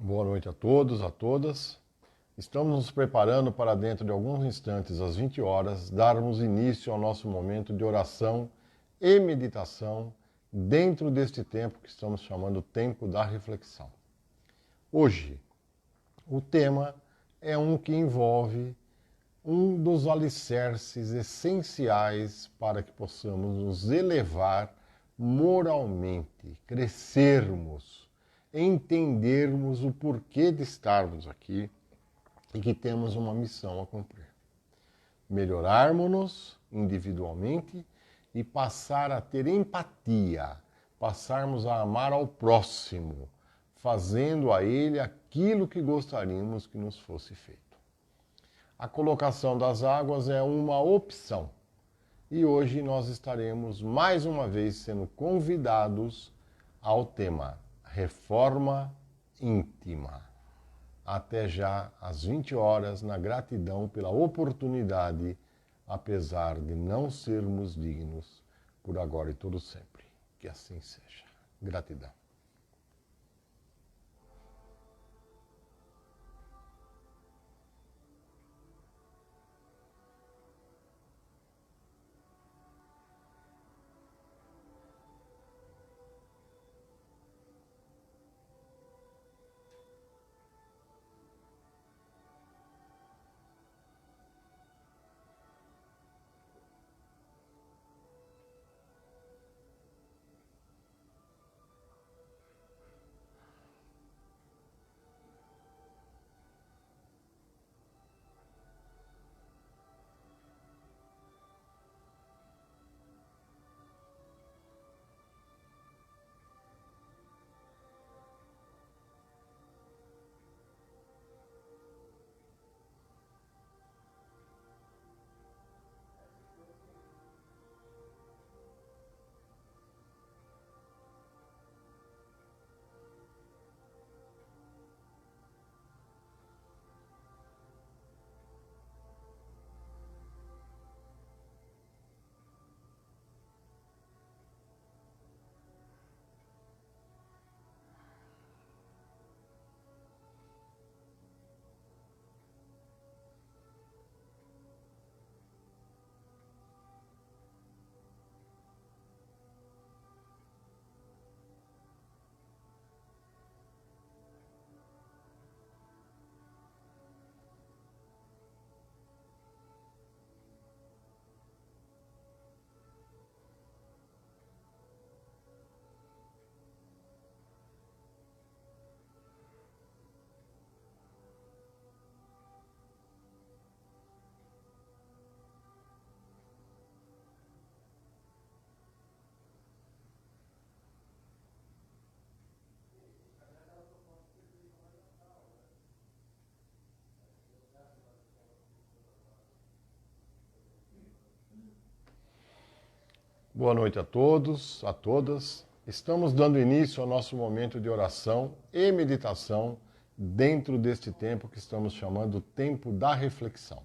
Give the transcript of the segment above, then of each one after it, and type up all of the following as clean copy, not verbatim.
Boa noite a todos, a todas. Estamos nos preparando para dentro de alguns instantes, às 20 horas, darmos início ao nosso momento de oração e meditação dentro deste tempo que estamos chamando tempo da reflexão. Hoje, o tema é um que envolve um dos alicerces essenciais para que possamos nos elevar moralmente, crescermos, entendermos o porquê de estarmos aqui e que temos uma missão a cumprir. Melhorarmos-nos individualmente e passar a ter empatia, passarmos a amar ao próximo, fazendo a ele aquilo que gostaríamos que nos fosse feito. A colocação das águas é uma opção. E hoje nós estaremos mais uma vez sendo convidados ao tema Reforma Íntima. Até já às 20 horas, na gratidão pela oportunidade, apesar de não sermos dignos, por agora e todo sempre. Que assim seja. Gratidão. Boa noite a todos, a todas. Estamos dando início ao nosso momento de oração e meditação dentro deste tempo que estamos chamando tempo da reflexão.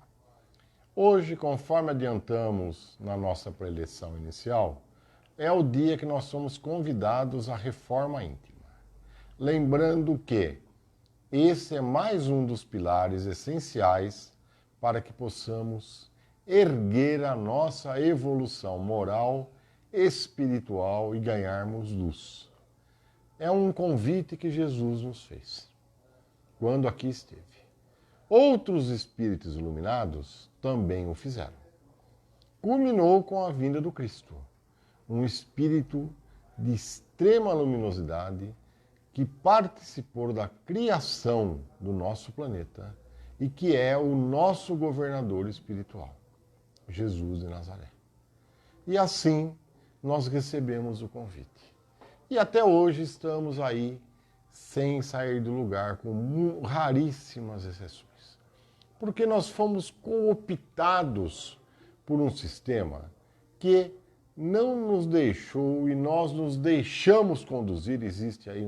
Hoje, conforme adiantamos na nossa preleção inicial, é o dia que nós somos convidados à reforma íntima. Lembrando que esse é mais um dos pilares essenciais para que possamos erguer a nossa evolução moral, espiritual e ganharmos luz. É um convite que Jesus nos fez quando aqui esteve. Outros espíritos iluminados também o fizeram. Culminou com a vinda do Cristo, um espírito de extrema luminosidade que participou da criação do nosso planeta e que é o nosso governador espiritual, Jesus de Nazaré. E assim nós recebemos o convite. E até hoje estamos aí sem sair do lugar, com raríssimas exceções. Porque nós fomos cooptados por um sistema que não nos deixou e nós nos deixamos conduzir. Existe aí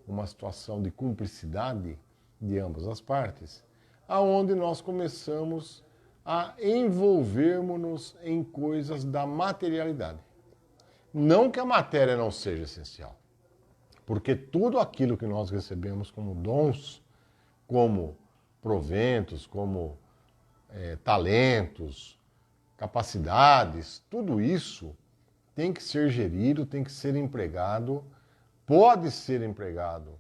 uma situação de cumplicidade de ambas as partes, aonde nós começamos a envolvermos-nos em coisas da materialidade. Não que a matéria não seja essencial. Porque tudo aquilo que nós recebemos como dons, como proventos, como talentos, capacidades, tudo isso tem que ser gerido, tem que ser empregado, pode ser empregado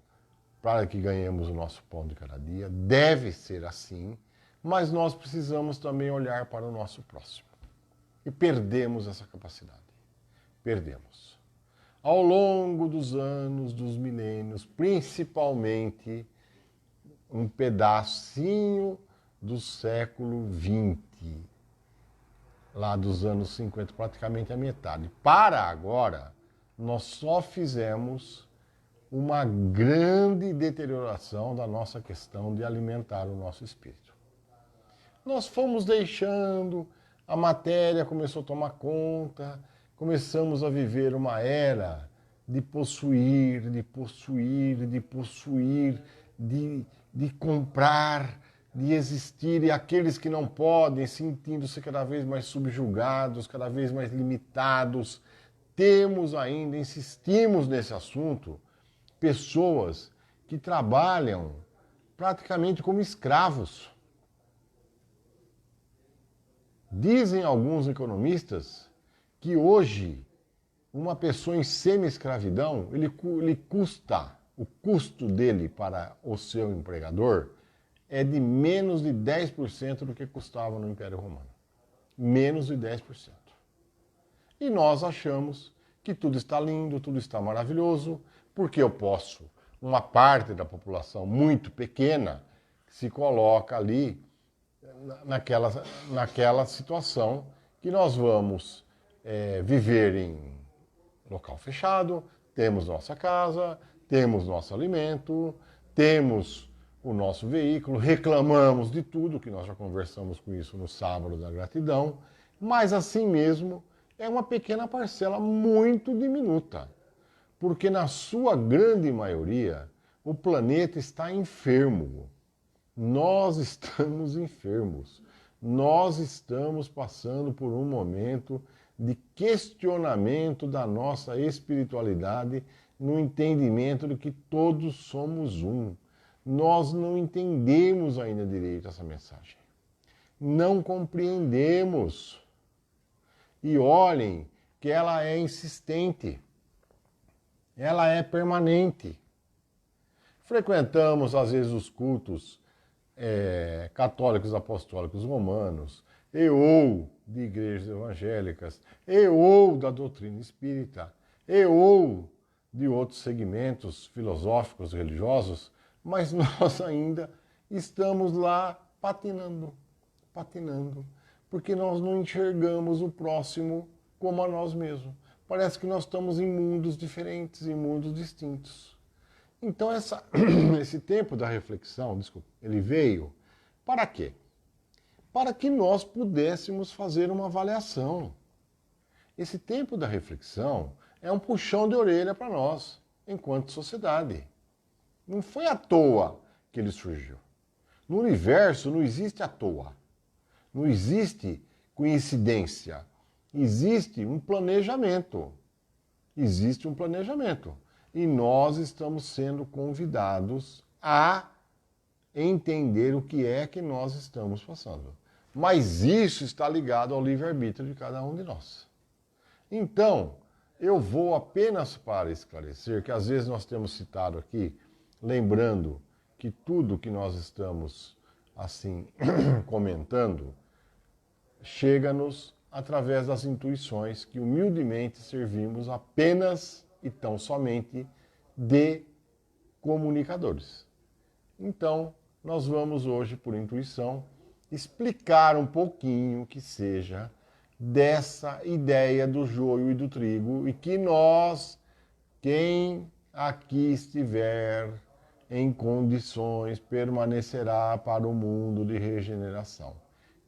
para que ganhemos o nosso pão de cada dia, deve ser assim, mas nós precisamos também olhar para o nosso próximo. E perdemos essa capacidade. Perdemos. Ao longo dos anos, dos milênios, principalmente um pedacinho do século XX, lá dos anos 50, praticamente a metade. Para agora, nós só fizemos uma grande deterioração da nossa questão de alimentar o nosso espírito. Nós fomos deixando, a matéria começou a tomar conta, começamos a viver uma era de possuir, de possuir, de possuir, de comprar, de existir, e aqueles que não podem, sentindo-se cada vez mais subjugados, cada vez mais limitados. Temos ainda, insistimos nesse assunto, pessoas que trabalham praticamente como escravos. Dizem alguns economistas que hoje uma pessoa em semi-escravidão, o custo dele para o seu empregador é de menos de 10% do que custava no Império Romano. Menos de 10%. E nós achamos que tudo está lindo, tudo está maravilhoso, porque eu posso, uma parte da população muito pequena, se coloca ali naquela situação que nós vamos viver em local fechado, temos nossa casa, temos nosso alimento, temos o nosso veículo, reclamamos de tudo, que nós já conversamos com isso no sábado da gratidão, mas assim mesmo é uma pequena parcela muito diminuta, porque na sua grande maioria o planeta está enfermo. Nós estamos enfermos. Nós estamos passando por um momento de questionamento da nossa espiritualidade no entendimento de que todos somos um. Nós não entendemos ainda direito essa mensagem. Não compreendemos. E olhem que ela é insistente. Ela é permanente. Frequentamos, às vezes, os cultos católicos apostólicos romanos, ou de igrejas evangélicas, ou da doutrina espírita, ou de outros segmentos filosóficos, religiosos, mas nós ainda estamos lá patinando, porque nós não enxergamos o próximo como a nós mesmos. Parece que nós estamos em mundos diferentes, em mundos distintos. Então esse tempo da reflexão, ele veio para quê? Para que nós pudéssemos fazer uma avaliação. Esse tempo da reflexão é um puxão de orelha para nós, enquanto sociedade. Não foi à toa que ele surgiu. No universo não existe à toa. Não existe coincidência. Existe um planejamento. Existe um planejamento. E nós estamos sendo convidados a entender o que é que nós estamos passando. Mas isso está ligado ao livre-arbítrio de cada um de nós. Então, eu vou apenas para esclarecer que às vezes nós temos citado aqui, lembrando que tudo que nós estamos assim comentando chega-nos através das intuições que humildemente servimos apenas e tão somente de comunicadores. Então, nós vamos hoje, por intuição, explicar um pouquinho que seja dessa ideia do joio e do trigo, e que nós, quem aqui estiver em condições, permanecerá para o mundo de regeneração.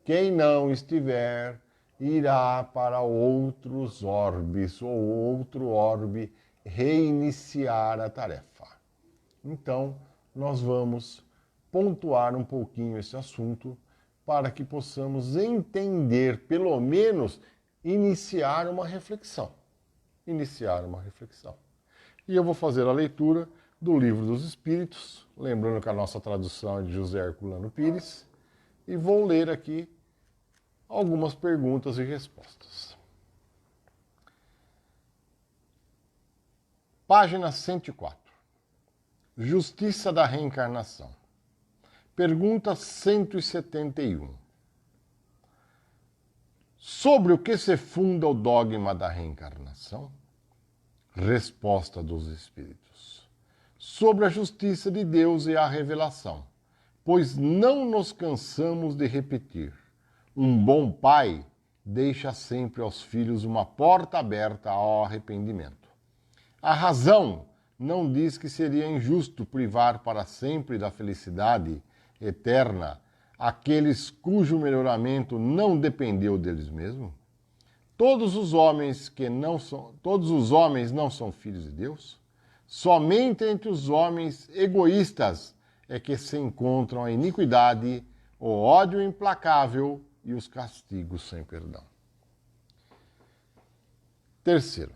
Quem não estiver, irá para outros orbes, ou outro orbe, reiniciar a tarefa. Então, nós vamos pontuar um pouquinho esse assunto para que possamos entender, pelo menos, iniciar uma reflexão. E eu vou fazer a leitura do Livro dos Espíritos, lembrando que a nossa tradução é de José Herculano Pires, e vou ler aqui algumas perguntas e respostas. Página 104. Justiça da reencarnação. Pergunta 171. Sobre o que se funda o dogma da reencarnação? Resposta dos Espíritos. Sobre a justiça de Deus e a revelação, pois não nos cansamos de repetir. Um bom pai deixa sempre aos filhos uma porta aberta ao arrependimento. A razão não diz que seria injusto privar para sempre da felicidade eterna aqueles cujo melhoramento não dependeu deles mesmos? Todos os homens não são filhos de Deus? Somente entre os homens egoístas é que se encontram a iniquidade, o ódio implacável e os castigos sem perdão. Terceiro,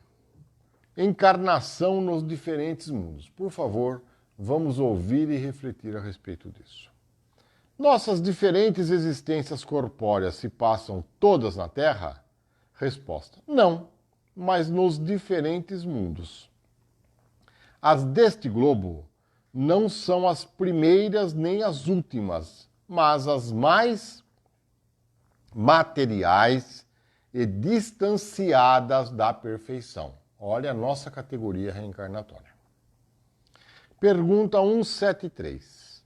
encarnação nos diferentes mundos. Por favor, vamos ouvir e refletir a respeito disso. Nossas diferentes existências corpóreas se passam todas na Terra? Resposta: não, mas nos diferentes mundos. As deste globo não são as primeiras nem as últimas, mas as mais materiais e distanciadas da perfeição. Olha a nossa categoria reencarnatória. Pergunta 173.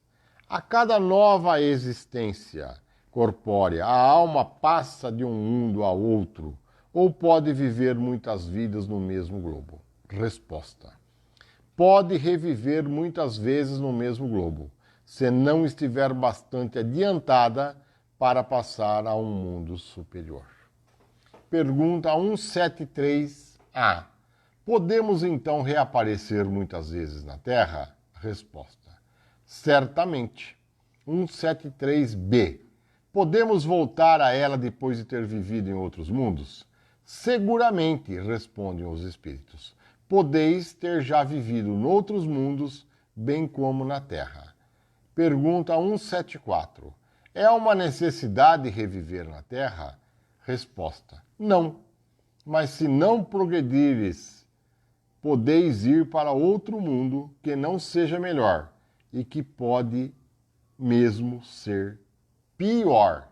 A cada nova existência corpórea, a alma passa de um mundo a outro ou pode viver muitas vidas no mesmo globo? Resposta: pode reviver muitas vezes no mesmo globo, se não estiver bastante adiantada para passar a um mundo superior. Pergunta 173A. Podemos então reaparecer muitas vezes na Terra? Resposta: certamente. 173B. Podemos voltar a ela depois de ter vivido em outros mundos? Seguramente, respondem os espíritos. Podeis ter já vivido noutros mundos, bem como na Terra. Pergunta 174. É uma necessidade reviver na Terra? Resposta: não. Mas se não progredires, podeis ir para outro mundo que não seja melhor e que pode mesmo ser pior.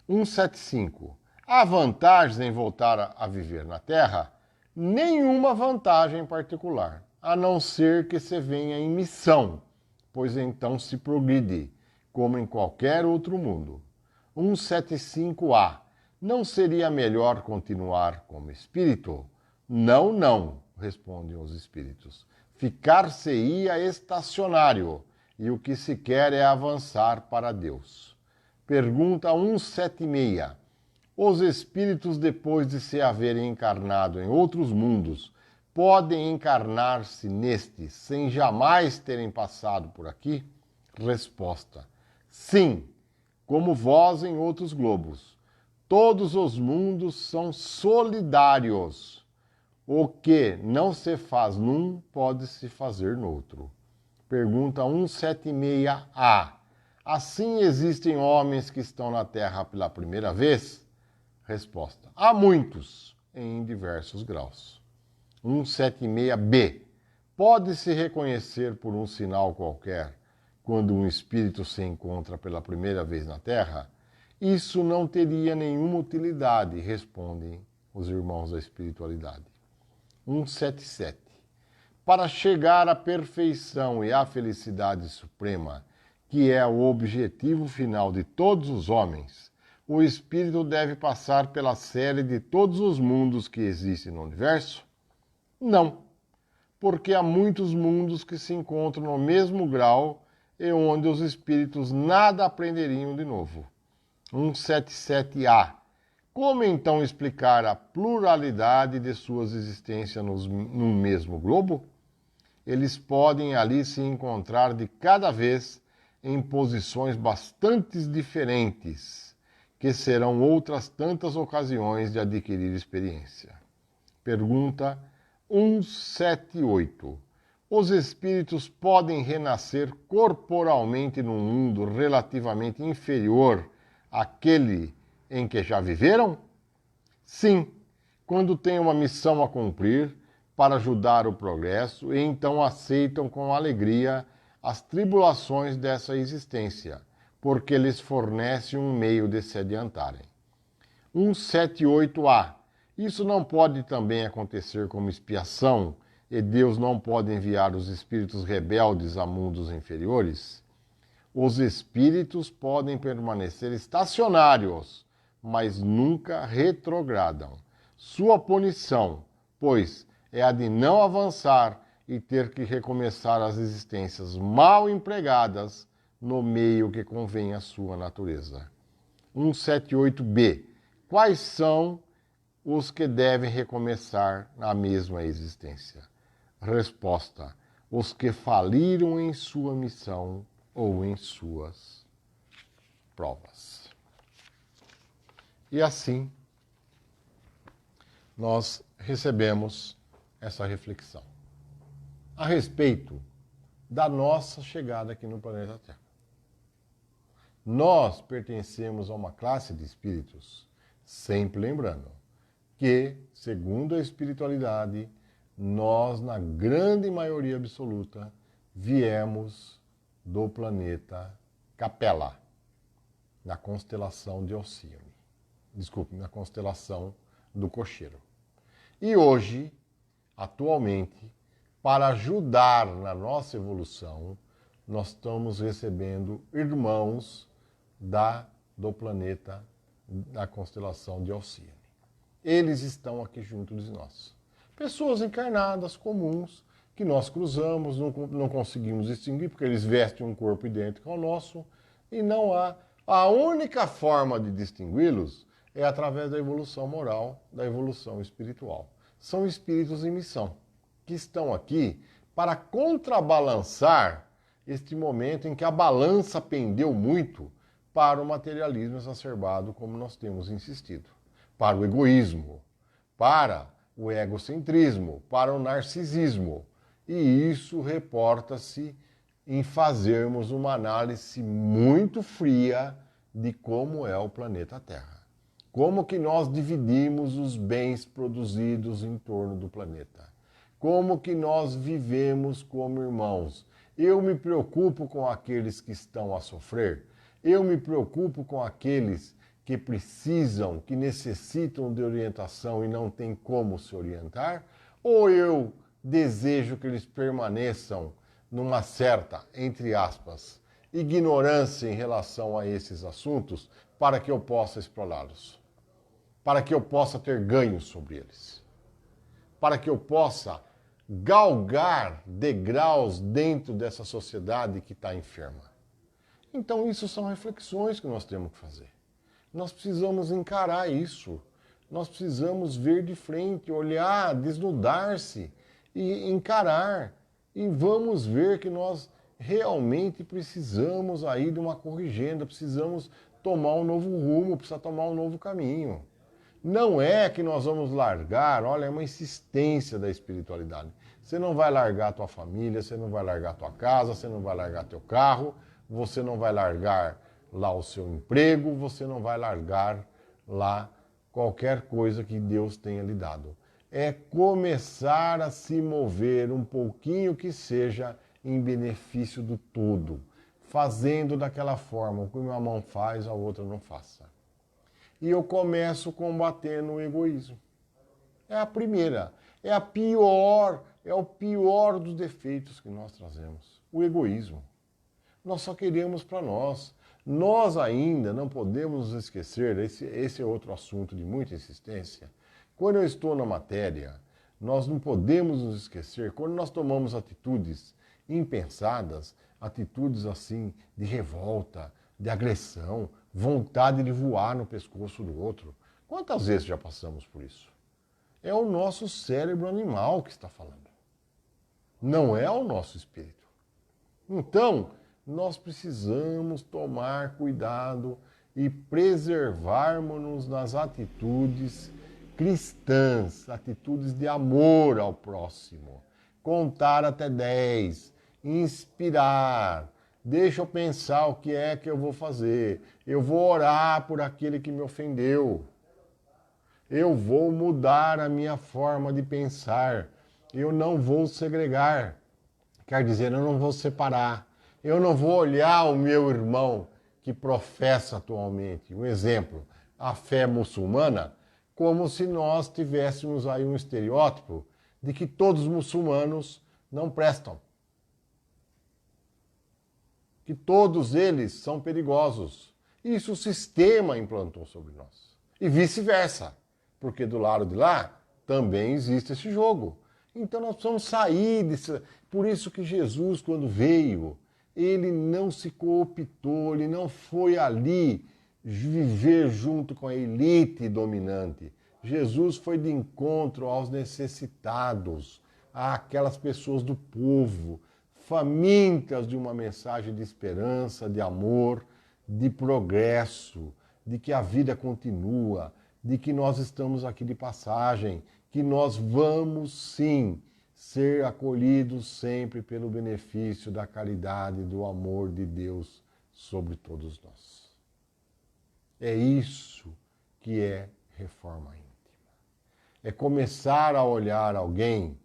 175. Há vantagens em voltar a viver na Terra? Nenhuma vantagem em particular, a não ser que se venha em missão, pois então se progride, como em qualquer outro mundo. 175A. Não seria melhor continuar como espírito? Não, não, respondem os espíritos. Ficar-se-ia estacionário, e o que se quer é avançar para Deus. Pergunta 176. Os espíritos, depois de se haverem encarnado em outros mundos, podem encarnar-se neste sem jamais terem passado por aqui? Resposta: sim, como vós em outros globos. Todos os mundos são solidários. O que não se faz num, pode se fazer noutro. Pergunta 176A. Assim existem homens que estão na Terra pela primeira vez? Resposta: há muitos, em diversos graus. 176B. Pode-se reconhecer por um sinal qualquer quando um espírito se encontra pela primeira vez na Terra? Isso não teria nenhuma utilidade, respondem os irmãos da espiritualidade. 177. Para chegar à perfeição e à felicidade suprema, que é o objetivo final de todos os homens, o espírito deve passar pela série de todos os mundos que existem no universo? Não, porque há muitos mundos que se encontram no mesmo grau e onde os espíritos nada aprenderiam de novo. 177A. Como então explicar a pluralidade de suas existências no mesmo globo? Eles podem ali se encontrar de cada vez em posições bastante diferentes, que serão outras tantas ocasiões de adquirir experiência. Pergunta 178. Os espíritos podem renascer corporalmente num mundo relativamente inferior àquele em que já viveram? Sim, quando têm uma missão a cumprir para ajudar o progresso e então aceitam com alegria as tribulações dessa existência, porque lhes fornece um meio de se adiantarem. 178a. Isso não pode também acontecer como expiação, e Deus não pode enviar os espíritos rebeldes a mundos inferiores? Os espíritos podem permanecer estacionários, mas nunca retrogradam. Sua punição, pois, é a de não avançar e ter que recomeçar as existências mal empregadas no meio que convém à sua natureza. 178b. Quais são os que devem recomeçar na mesma existência? Resposta: os que faliram em sua missão ou em suas provas. E assim, nós recebemos essa reflexão a respeito da nossa chegada aqui no planeta Terra. Nós pertencemos a uma classe de espíritos, sempre lembrando que, segundo a espiritualidade, nós, na grande maioria absoluta, viemos do planeta Capela, na constelação de Alcíone. Desculpe, na constelação do Cocheiro. E hoje, atualmente, para ajudar na nossa evolução, nós estamos recebendo irmãos do planeta da constelação de Alcíone. Eles estão aqui junto de nós. Pessoas encarnadas, comuns, que nós cruzamos, não conseguimos distinguir, porque eles vestem um corpo idêntico ao nosso, e não há. A única forma de distingui-los é através da evolução moral, da evolução espiritual. São espíritos em missão, que estão aqui para contrabalançar este momento em que a balança pendeu muito para o materialismo exacerbado, como nós temos insistido, para o egoísmo, para o egocentrismo, para o narcisismo. E isso reporta-se em fazermos uma análise muito fria de como é o planeta Terra. Como que nós dividimos os bens produzidos em torno do planeta. Como que nós vivemos como irmãos. Eu me preocupo com aqueles que estão a sofrer. Eu me preocupo com aqueles que precisam, que necessitam de orientação e não têm como se orientar, ou eu desejo que eles permaneçam numa certa, entre aspas, ignorância em relação a esses assuntos para que eu possa explorá-los, para que eu possa ter ganhos sobre eles, para que eu possa galgar degraus dentro dessa sociedade que está enferma. Então isso são reflexões que nós temos que fazer. Nós precisamos encarar isso. Nós precisamos ver de frente, olhar, desnudar-se e encarar. E vamos ver que nós realmente precisamos aí de uma corrigenda, precisamos tomar um novo rumo, precisa tomar um novo caminho. Não é que nós vamos largar, olha, é uma insistência da espiritualidade. Você não vai largar a tua família, você não vai largar a tua casa, você não vai largar teu carro, você não vai largar lá o seu emprego, você não vai largar lá qualquer coisa que Deus tenha lhe dado. É começar a se mover um pouquinho que seja em benefício do todo, fazendo daquela forma, o que uma mão faz, a outra não faça. E eu começo combatendo o egoísmo. É a primeira, é a pior, é o pior dos defeitos que nós trazemos, o egoísmo. Nós só queremos para nós. Nós ainda não podemos nos esquecer, esse é outro assunto de muita insistência. Quando eu estou na matéria, nós não podemos nos esquecer, quando nós tomamos atitudes impensadas, atitudes assim de revolta, de agressão, vontade de voar no pescoço do outro. Quantas vezes já passamos por isso? É o nosso cérebro animal que está falando. Não é o nosso espírito. Então, nós precisamos tomar cuidado e preservarmos-nos nas atitudes cristãs, atitudes de amor ao próximo. Contar até 10, inspirar. Deixa eu pensar o que é que eu vou fazer. Eu vou orar por aquele que me ofendeu. Eu vou mudar a minha forma de pensar. Eu não vou segregar. Quer dizer, eu não vou separar. Eu não vou olhar o meu irmão que professa atualmente. Um exemplo, a fé muçulmana, como se nós tivéssemos aí um estereótipo de que todos os muçulmanos não prestam. Que todos eles são perigosos. Isso o sistema implantou sobre nós. E vice-versa. Porque do lado de lá também existe esse jogo. Então nós precisamos sair desse... Por isso que Jesus, quando veio, ele não se cooptou, ele não foi ali viver junto com a elite dominante. Jesus foi de encontro aos necessitados, àquelas pessoas do povo, famintas de uma mensagem de esperança, de amor, de progresso, de que a vida continua, de que nós estamos aqui de passagem, que nós vamos sim ser acolhidos sempre pelo benefício da caridade, do amor de Deus sobre todos nós. É isso que é reforma íntima. É começar a olhar alguém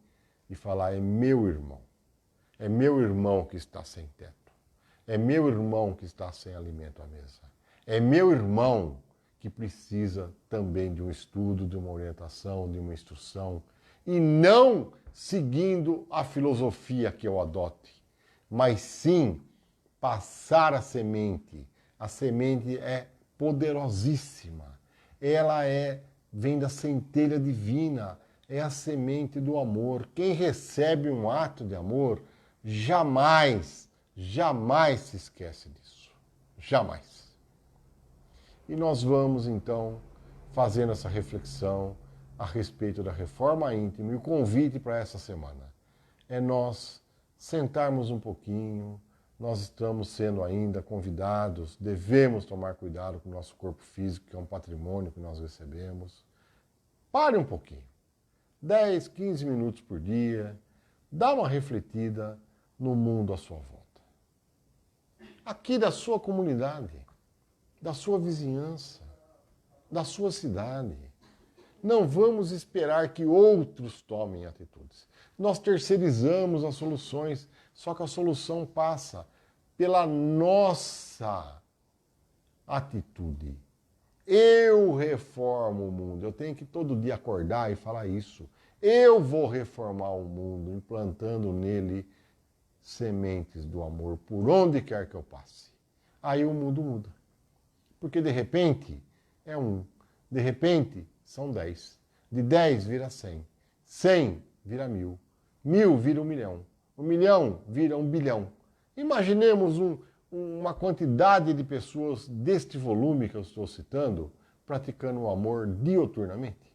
e falar, é meu irmão. É meu irmão que está sem teto. É meu irmão que está sem alimento à mesa. É meu irmão que precisa também de um estudo, de uma orientação, de uma instrução, e não seguindo a filosofia que eu adote, mas sim passar a semente. A semente é poderosíssima. Ela vem da centelha divina, é a semente do amor. Quem recebe um ato de amor jamais se esquece disso. Jamais. E nós vamos, então, fazendo essa reflexão a respeito da reforma íntima. E o convite para essa semana é nós sentarmos um pouquinho. Nós estamos sendo ainda convidados, devemos tomar cuidado com o nosso corpo físico, que é um patrimônio que nós recebemos. Pare um pouquinho. 10, 15 minutos por dia. Dá uma refletida no mundo à sua volta. Aqui da sua comunidade, da sua vizinhança, da sua cidade. Não vamos esperar que outros tomem atitudes. Nós terceirizamos as soluções, só que a solução passa pela nossa atitude. Eu reformo o mundo. Eu tenho que todo dia acordar e falar isso. Eu vou reformar o mundo, implantando nele sementes do amor por onde quer que eu passe. Aí o mundo muda. Porque de repente é 1, de repente são 10, de 10 vira 100, 100 vira 1000, 1000 vira 1 milhão, 1 milhão vira 1 bilhão. Imaginemos uma quantidade de pessoas deste volume que eu estou citando praticando o amor dioturnamente.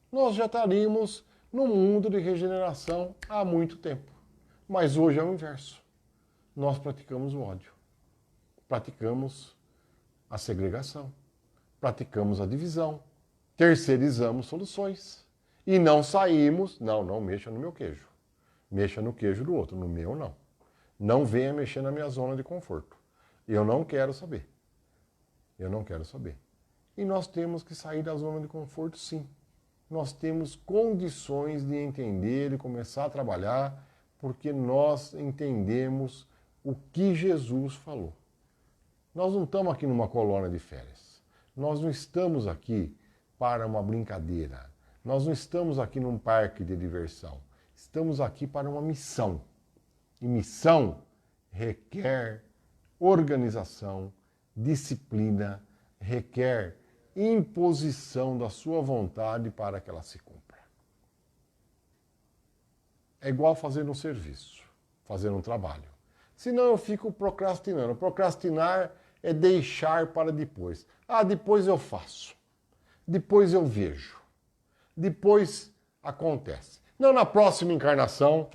Nós já estaríamos no mundo de regeneração há muito tempo. Mas hoje é o inverso. Nós praticamos o ódio, praticamos a segregação, praticamos a divisão, terceirizamos soluções e não saímos, não mexa no meu queijo, mexa no queijo do outro, no meu não. Não venha mexer na minha zona de conforto. Eu não quero saber. Eu não quero saber. E nós temos que sair da zona de conforto, sim. Nós temos condições de entender e começar a trabalhar porque nós entendemos o que Jesus falou. Nós não estamos aqui numa colônia de férias. Nós não estamos aqui para uma brincadeira. Nós não estamos aqui num parque de diversão. Estamos aqui para uma missão. E missão requer organização, disciplina, requer imposição da sua vontade para que ela se cumpra. É igual fazer um serviço, fazer um trabalho. Senão eu fico procrastinando. Procrastinar é deixar para depois. Depois eu faço. Depois eu vejo. Depois acontece. Não, na próxima encarnação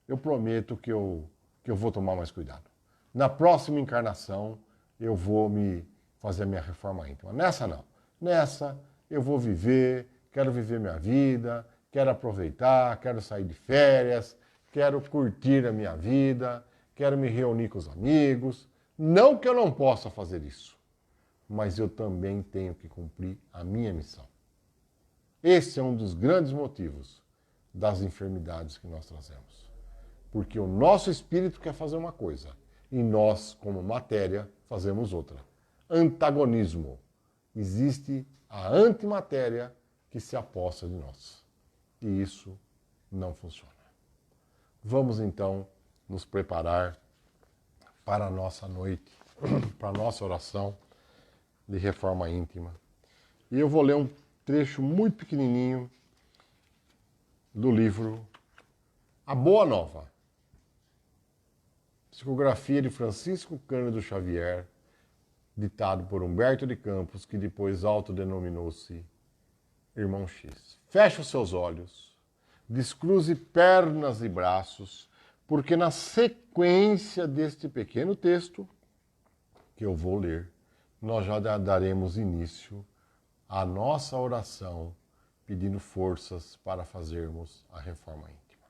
eu prometo que eu vou tomar mais cuidado. Na próxima encarnação eu vou me fazer a minha reforma íntima. Nessa não. Nessa eu vou viver, quero viver minha vida, quero aproveitar, quero sair de férias, quero curtir a minha vida, quero me reunir com os amigos. Não que eu não possa fazer isso, mas eu também tenho que cumprir a minha missão. Esse é um dos grandes motivos das enfermidades que nós trazemos. Porque o nosso espírito quer fazer uma coisa e nós, como matéria, fazemos outra. Antagonismo. Existe a antimatéria que se aposta de nós. E isso não funciona. Vamos então nos preparar para a nossa noite, para a nossa oração de reforma íntima. E eu vou ler um trecho muito pequenininho do livro A Boa Nova, psicografia de Francisco Cândido Xavier, ditado por Humberto de Campos, que depois autodenominou-se Irmão X. Feche os seus olhos, descruze pernas e braços, porque na sequência deste pequeno texto que eu vou ler, nós já daremos início à nossa oração, pedindo forças para fazermos a reforma íntima.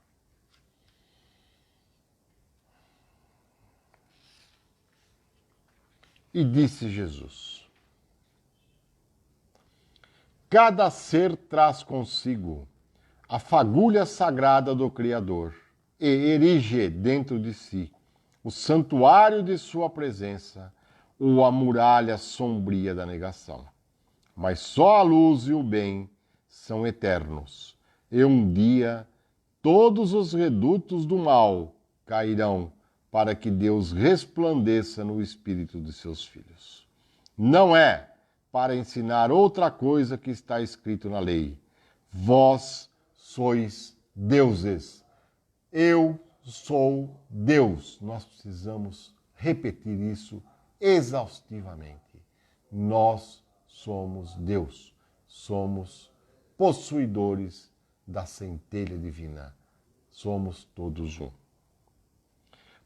E disse Jesus: cada ser traz consigo a fagulha sagrada do Criador e erige dentro de si o santuário de sua presença ou a muralha sombria da negação. Mas só a luz e o bem são eternos, e um dia todos os redutos do mal cairão para que Deus resplandeça no espírito de seus filhos. Não é para ensinar outra coisa que está escrito na lei. Vós sois deuses. Eu sou Deus. Nós precisamos repetir isso exaustivamente. Nós somos Deus. Somos possuidores da centelha divina. Somos todos um.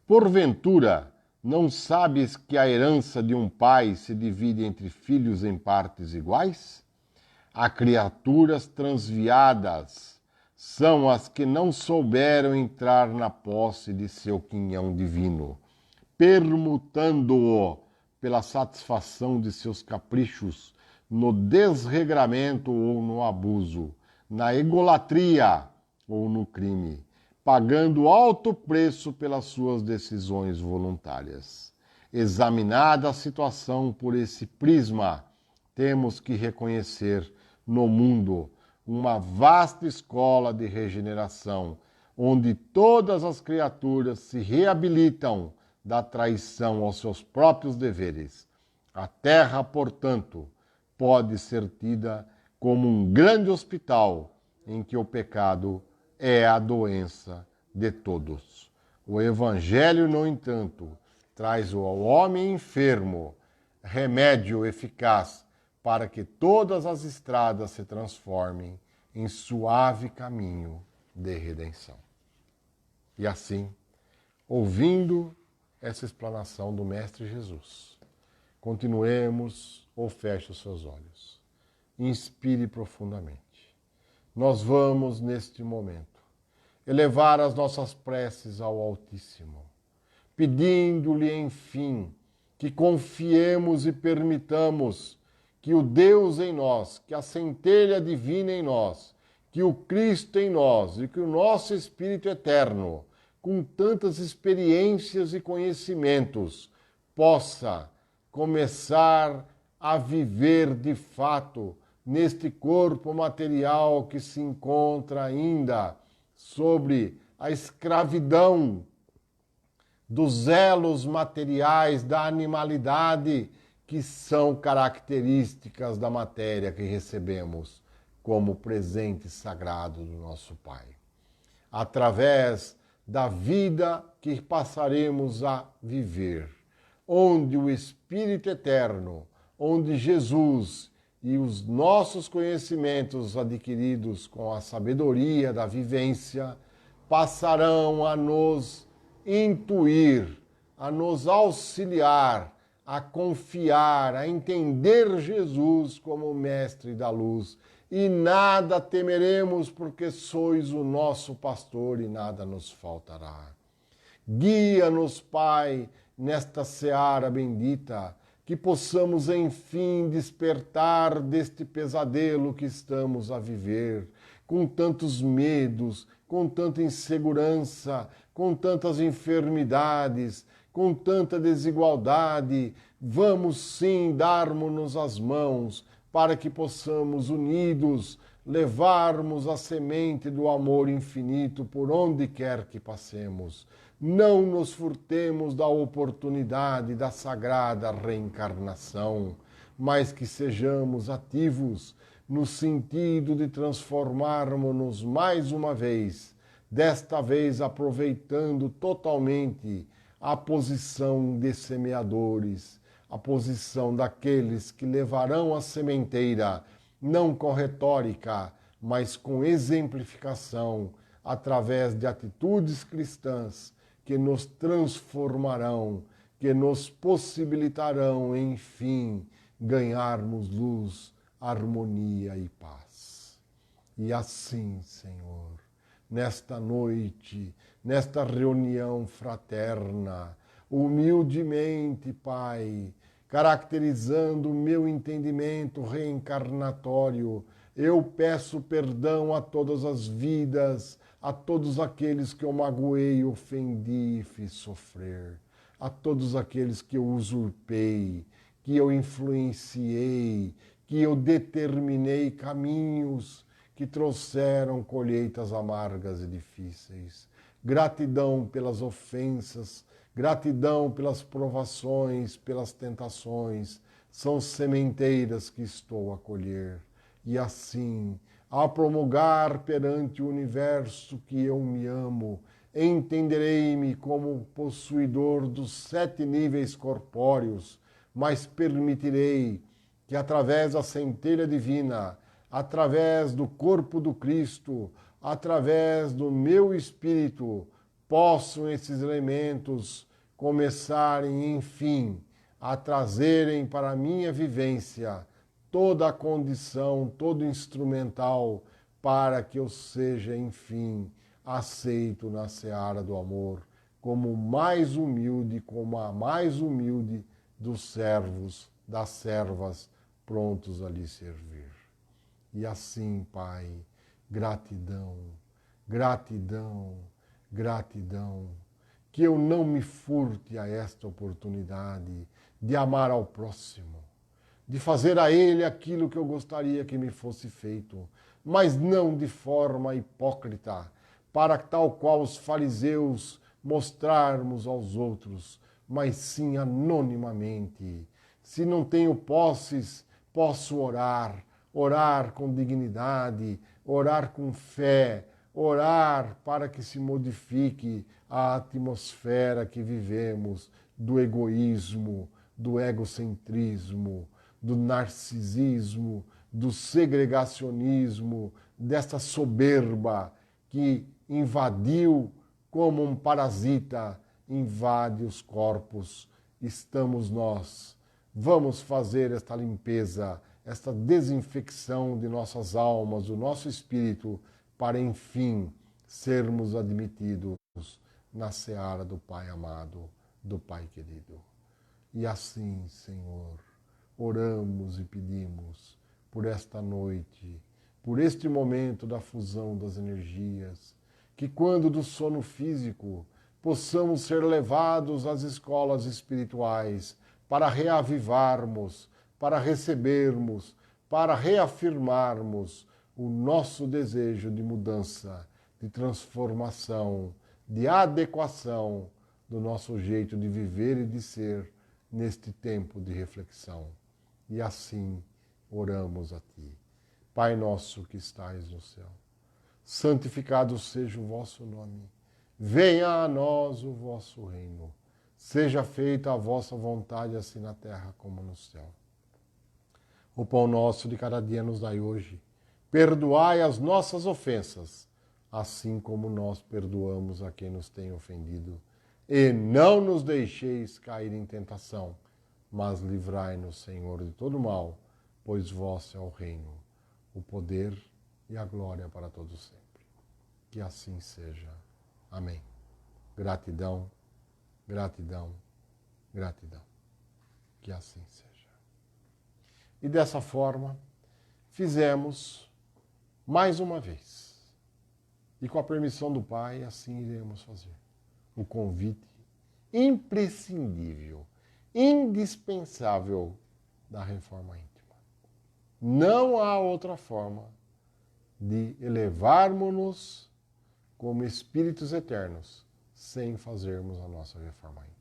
Porventura, não sabes que a herança de um pai se divide entre filhos em partes iguais? Há criaturas transviadas são as que não souberam entrar na posse de seu quinhão divino, permutando-o pela satisfação de seus caprichos, no desregramento ou no abuso, na egolatria ou no crime, pagando alto preço pelas suas decisões voluntárias. Examinada a situação por esse prisma, temos que reconhecer no mundo uma vasta escola de regeneração, onde todas as criaturas se reabilitam da traição aos seus próprios deveres. A Terra, portanto, pode ser tida como um grande hospital em que o pecado é a doença de todos. O Evangelho, no entanto, traz ao homem enfermo remédio eficaz para que todas as estradas se transformem em suave caminho de redenção. E assim, ouvindo essa explanação do Mestre Jesus, continuemos ou feche os seus olhos. Inspire profundamente. Nós vamos, neste momento, elevar as nossas preces ao Altíssimo, pedindo-lhe, enfim, que confiemos e permitamos que o Deus em nós, que a centelha divina em nós, que o Cristo em nós e que o nosso Espírito eterno, com tantas experiências e conhecimentos, possa começar a viver de fato neste corpo material que se encontra ainda sobre a escravidão dos elos materiais da animalidade que são características da matéria que recebemos como presente sagrado do nosso Pai. Através da vida que passaremos a viver, onde o Espírito Eterno, onde Jesus e os nossos conhecimentos adquiridos com a sabedoria da vivência passarão a nos intuir, a nos auxiliar, a confiar, a entender Jesus como Mestre da Luz e nada temeremos, porque sois o nosso pastor e nada nos faltará. Guia-nos, Pai, nesta seara bendita, que possamos enfim despertar deste pesadelo que estamos a viver, com tantos medos, com tanta insegurança, com tantas enfermidades, com tanta desigualdade. Vamos sim darmos-nos as mãos para que possamos, unidos, levarmos a semente do amor infinito por onde quer que passemos. Não nos furtemos da oportunidade da sagrada reencarnação, mas que sejamos ativos no sentido de transformarmos-nos mais uma vez, desta vez aproveitando totalmente a posição de semeadores, a posição daqueles que levarão a sementeira, não com retórica, mas com exemplificação, através de atitudes cristãs que nos transformarão, que nos possibilitarão, enfim, ganharmos luz, harmonia e paz. E assim, Senhor, nesta noite, nesta reunião fraterna, humildemente, Pai, caracterizando o meu entendimento reencarnatório, eu peço perdão a todas as vidas, a todos aqueles que eu magoei, ofendi e fiz sofrer, a todos aqueles que eu usurpei, que eu influenciei, que eu determinei caminhos que trouxeram colheitas amargas e difíceis. Gratidão pelas ofensas, gratidão pelas provações, pelas tentações, são sementeiras que estou a colher. E assim, a promulgar perante o universo que eu me amo, entenderei-me como possuidor dos 7 níveis corpóreos, mas permitirei que através da centelha divina, através do corpo do Cristo, através do meu espírito, possam esses elementos começarem, enfim, a trazerem para a minha vivência toda a condição, todo instrumental para que eu seja, enfim, aceito na seara do amor, como o mais humilde, como a mais humilde dos servos, das servas, prontos a lhe servir. E assim, Pai, gratidão, gratidão, gratidão, que eu não me furte a esta oportunidade de amar ao próximo, de fazer a ele aquilo que eu gostaria que me fosse feito, mas não de forma hipócrita, para tal qual os fariseus mostrarmos aos outros, mas sim anonimamente. Se não tenho posses, posso orar, orar com dignidade, orar com fé, orar para que se modifique a atmosfera que vivemos do egoísmo, do egocentrismo, do narcisismo, do segregacionismo, desta soberba que invadiu como um parasita, invade os corpos. Estamos nós. Vamos fazer esta limpeza, esta desinfecção de nossas almas, do nosso espírito, para enfim sermos admitidos na seara do Pai amado, do Pai querido. E assim, Senhor, oramos e pedimos por esta noite, por este momento da fusão das energias, que quando do sono físico possamos ser levados às escolas espirituais para reavivarmos, para recebermos, para reafirmarmos o nosso desejo de mudança, de transformação, de adequação do nosso jeito de viver e de ser neste tempo de reflexão. E assim oramos a Ti. Pai nosso que estais no céu, santificado seja o vosso nome. Venha a nós o vosso reino. Seja feita a vossa vontade, assim na terra como no céu. O pão nosso de cada dia nos dai hoje. Perdoai as nossas ofensas, assim como nós perdoamos a quem nos tem ofendido. E não nos deixeis cair em tentação, mas livrai-nos, Senhor, de todo mal, pois vosso é o reino, o poder e a glória para todos sempre. Que assim seja. Amém. Gratidão, gratidão, gratidão. Que assim seja. E dessa forma, fizemos mais uma vez. E com a permissão do Pai, assim iremos fazer. O convite imprescindível, indispensável da reforma íntima. Não há outra forma de elevarmos-nos como espíritos eternos sem fazermos a nossa reforma íntima.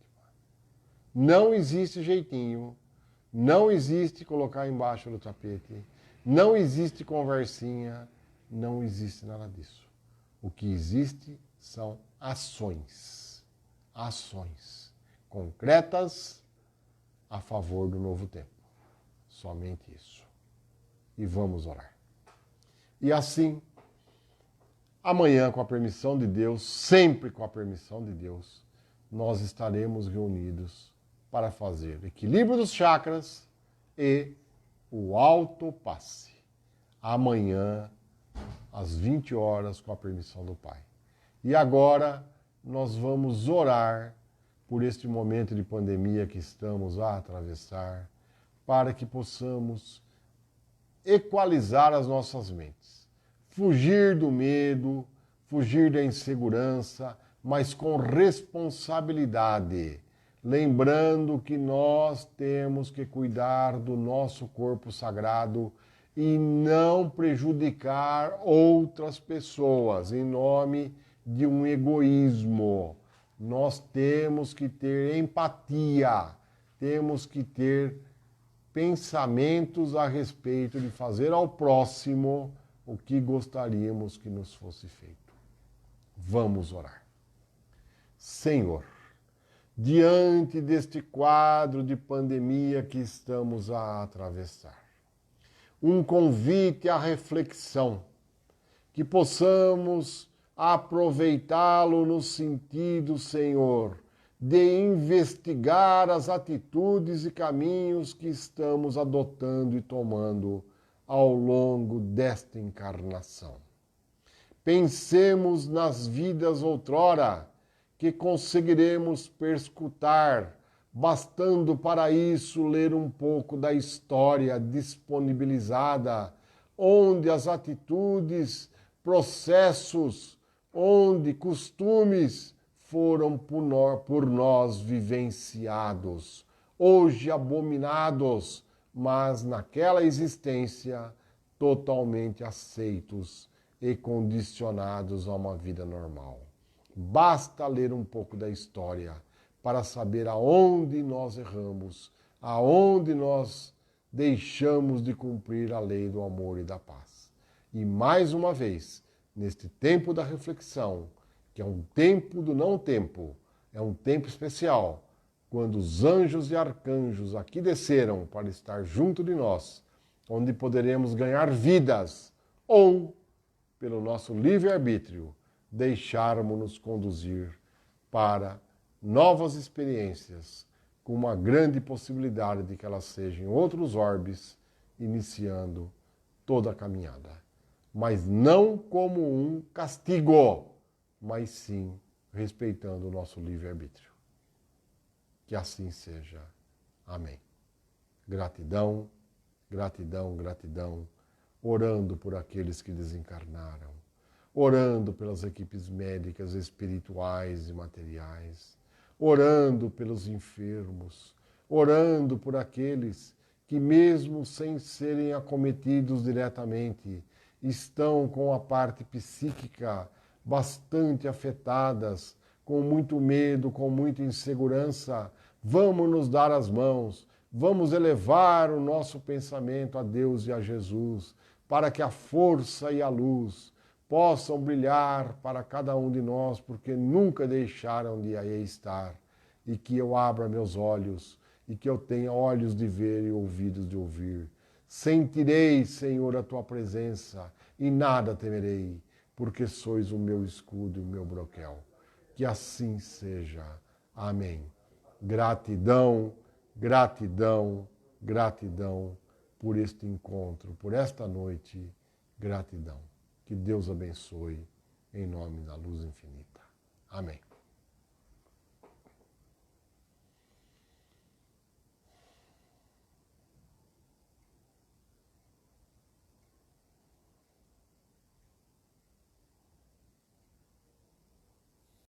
Não existe jeitinho, não existe colocar embaixo do tapete, não existe conversinha, não existe nada disso. O que existe são ações. Ações concretas a favor do novo tempo. Somente isso. E vamos orar. E assim, amanhã, com a permissão de Deus, sempre com a permissão de Deus, nós estaremos reunidos para fazer equilíbrio dos chakras e o autopasse. Amanhã, às 20 horas, com a permissão do Pai. E agora, nós vamos orar por este momento de pandemia que estamos a atravessar, para que possamos equalizar as nossas mentes. Fugir do medo, fugir da insegurança, mas com responsabilidade. Lembrando que nós temos que cuidar do nosso corpo sagrado e não prejudicar outras pessoas em nome de um egoísmo. Nós temos que ter empatia, temos que ter pensamentos a respeito de fazer ao próximo o que gostaríamos que nos fosse feito. Vamos orar. Senhor, diante deste quadro de pandemia que estamos a atravessar, um convite à reflexão, que possamos aproveitá-lo no sentido, Senhor, de investigar as atitudes e caminhos que estamos adotando e tomando ao longo desta encarnação. Pensemos nas vidas outrora que conseguiremos perscrutar, bastando para isso ler um pouco da história disponibilizada, onde as atitudes, processos, onde costumes foram por nós vivenciados, hoje abominados, mas naquela existência totalmente aceitos e condicionados a uma vida normal. Basta ler um pouco da história para saber aonde nós erramos, aonde nós deixamos de cumprir a lei do amor e da paz. E mais uma vez, neste tempo da reflexão, que é um tempo do não tempo, é um tempo especial, quando os anjos e arcanjos aqui desceram para estar junto de nós, onde poderemos ganhar vidas, ou, pelo nosso livre-arbítrio, deixarmos-nos conduzir para novas experiências, com uma grande possibilidade de que elas sejam outros orbes, iniciando toda a caminhada. Mas não como um castigo, mas sim respeitando o nosso livre-arbítrio. Que assim seja. Amém. Gratidão, gratidão, gratidão, orando por aqueles que desencarnaram, orando pelas equipes médicas, espirituais e materiais, orando pelos enfermos, orando por aqueles que, mesmo sem serem acometidos diretamente, estão com a parte psíquica bastante afetadas, com muito medo, com muita insegurança. Vamos nos dar as mãos, vamos elevar o nosso pensamento a Deus e a Jesus, para que a força e a luz possam brilhar para cada um de nós, porque nunca deixaram de aí estar, e que eu abra meus olhos, e que eu tenha olhos de ver e ouvidos de ouvir. Sentirei, Senhor, a tua presença, e nada temerei, porque sois o meu escudo e o meu broquel. Que assim seja. Amém. Gratidão, gratidão, gratidão, por este encontro, por esta noite. Gratidão. Que Deus abençoe, em nome da luz infinita. Amém.